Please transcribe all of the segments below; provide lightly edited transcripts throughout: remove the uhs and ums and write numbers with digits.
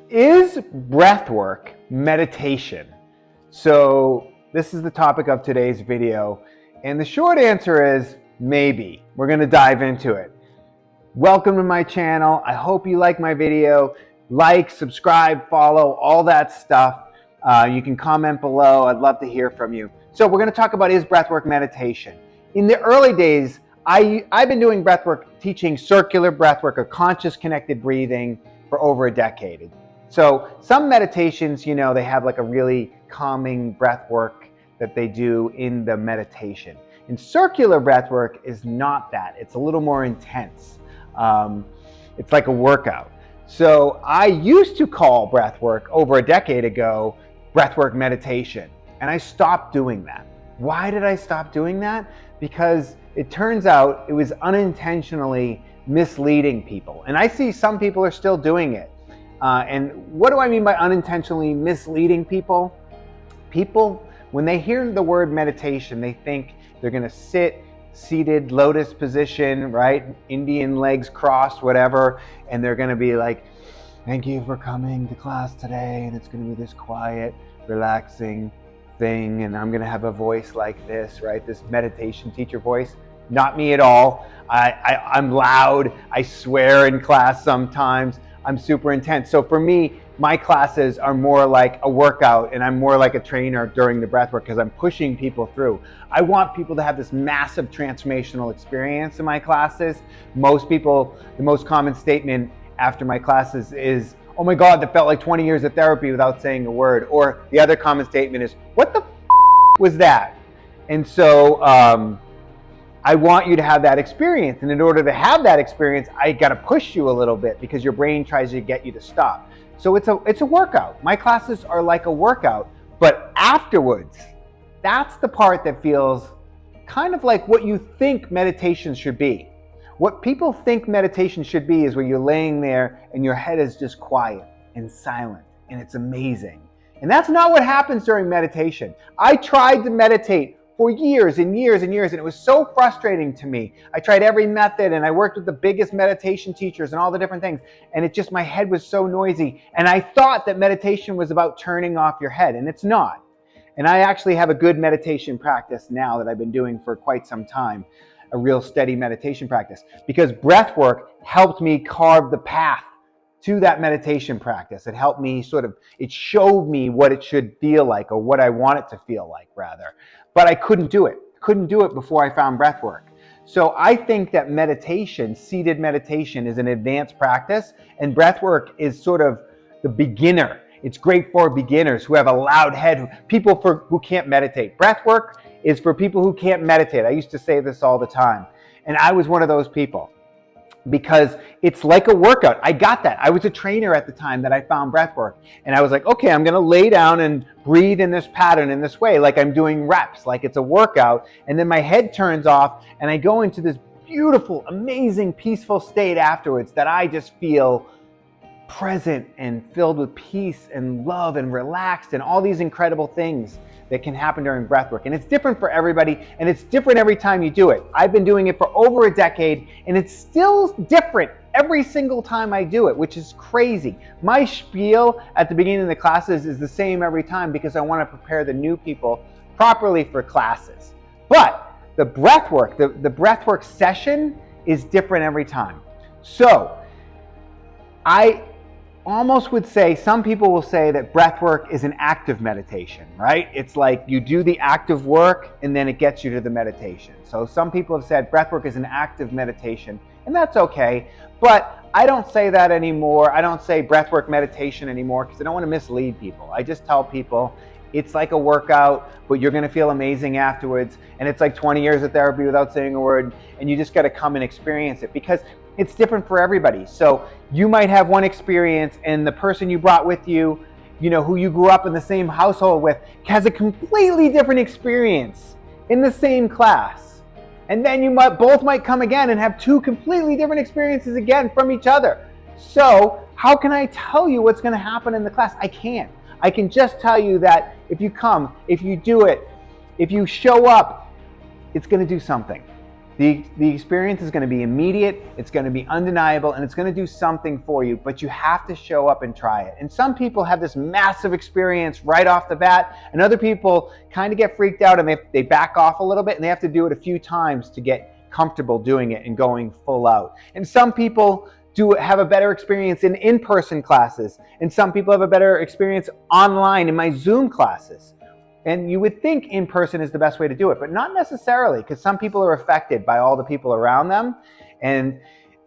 Is breathwork meditation? So this is the topic of today's video, and the short answer is maybe. We're going to dive into it. Welcome to my channel. I hope you like my video. Like, subscribe, follow, all that stuff. You can comment below. I'd love to hear from you. So we're going to talk about, is breathwork meditation? In the early days, I've been doing breathwork, teaching circular breathwork or conscious connected breathing for over a decade. So some meditations, they have like a really calming breath work that they do in the meditation. And circular breath work is not that. It's a little more intense. It's like a workout. So I used to call breath work over a decade ago breathwork meditation, and I stopped doing that. Why did I stop doing that? Because it turns out it was unintentionally misleading people. And I see some people are still doing it. And what do I mean by unintentionally misleading people? People, when they hear the word meditation, they think they're going to sit seated, lotus position, right? Indian legs crossed, whatever. And they're going to be like, thank you for coming to class today. And it's going to be this quiet, relaxing thing. And I'm going to have a voice like this, right? This meditation teacher voice. Not me at all. I'm loud. I swear in class sometimes. I'm super intense. So for me, my classes are more like a workout, and I'm more like a trainer during the breath work because I'm pushing people through. I want people to have this massive transformational experience in my classes. Most people, the most common statement after my classes is, oh my God, that felt like 20 years of therapy without saying a word. Or the other common statement is, what the was that? And so I want you to have that experience. And in order to have that experience, I got to push you a little bit because your brain tries to get you to stop. So it's a workout. My classes are like a workout, but afterwards, that's the part that feels kind of like what you think meditation should be. What people think meditation should be is where you're laying there and your head is just quiet and silent, and it's amazing. And that's not what happens during meditation. I tried to meditate for years and years and years, and it was so frustrating to me. I tried every method, and I worked with the biggest meditation teachers and all the different things, and it just, my head was so noisy. And I thought that meditation was about turning off your head, and it's not. And I actually have a good meditation practice now that I've been doing for quite some time, a real steady meditation practice, because breath work helped me carve the path to that meditation practice. It helped me it showed me what it should feel like, or what I want it to feel like, rather. But I couldn't do it before I found breath work. So I think that meditation, seated meditation, is an advanced practice, and breath work is sort of the beginner. It's great for beginners who have a loud head, people who can't meditate. Breath work is for people who can't meditate. I used to say this all the time, and I was one of those people, because it's like a workout. I got that. I was a trainer at the time that I found breathwork, and I was like, okay, I'm going to lay down and breathe in this pattern, in this way, like I'm doing reps, like it's a workout. And then my head turns off, and I go into this beautiful, amazing, peaceful state afterwards that I just feel present and filled with peace and love and relaxed and all these incredible things that can happen during breathwork. And it's different for everybody, and it's different every time you do it. I've been doing it for over a decade, and it's still different every single time I do it, which is crazy. My spiel at the beginning of the classes is the same every time because I want to prepare the new people properly for classes. But the breathwork, the breathwork session is different every time. So I almost would say, some people will say that breath work is an active meditation, right? It's like you do the active work and then it gets you to the meditation. So some people have said breath work is an active meditation, and that's okay. But I don't say that anymore. I don't say breath work meditation anymore because I don't want to mislead people. I just tell people it's like a workout, but you're going to feel amazing afterwards. And it's like 20 years of therapy without saying a word, and you just got to come and experience it because it's different for everybody. So you might have one experience, and the person you brought with you, who you grew up in the same household with, has a completely different experience in the same class. And then you both might come again and have two completely different experiences again from each other. So how can I tell you what's going to happen in the class? I can't. I can just tell you that if you come, if you do it, if you show up, it's going to do something. The experience is going to be immediate, it's going to be undeniable, and it's going to do something for you, but you have to show up and try it. And some people have this massive experience right off the bat, and other people kind of get freaked out and they back off a little bit, and they have to do it a few times to get comfortable doing it and going full out. And some people have a better experience in in-person classes, and some people have a better experience online in my Zoom classes. And you would think in person is the best way to do it, but not necessarily, because some people are affected by all the people around them and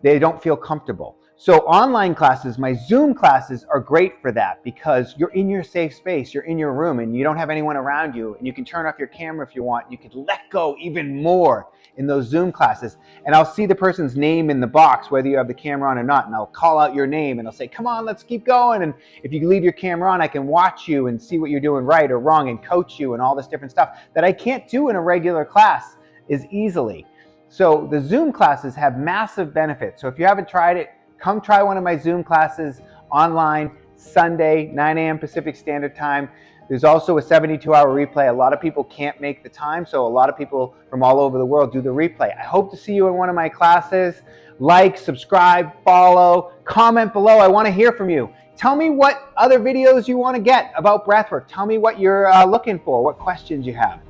they don't feel comfortable. So online classes, my Zoom classes, are great for that because you're in your safe space, you're in your room, and you don't have anyone around you, and you can turn off your camera if you want. You can let go even more in those Zoom classes. And I'll see the person's name in the box, whether you have the camera on or not, and I'll call out your name and I'll say, come on, let's keep going. And if you leave your camera on, I can watch you and see what you're doing right or wrong and coach you and all this different stuff that I can't do in a regular class as easily. So the Zoom classes have massive benefits. So if you haven't tried it, come try one of my Zoom classes online, Sunday, 9 a.m. Pacific Standard Time. There's also a 72-hour replay. A lot of people can't make the time, so a lot of people from all over the world do the replay. I hope to see you in one of my classes. Like, subscribe, follow, comment below. I want to hear from you. Tell me what other videos you want to get about breathwork. Tell me what you're looking for, what questions you have.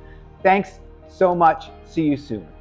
Thanks so much. See you soon.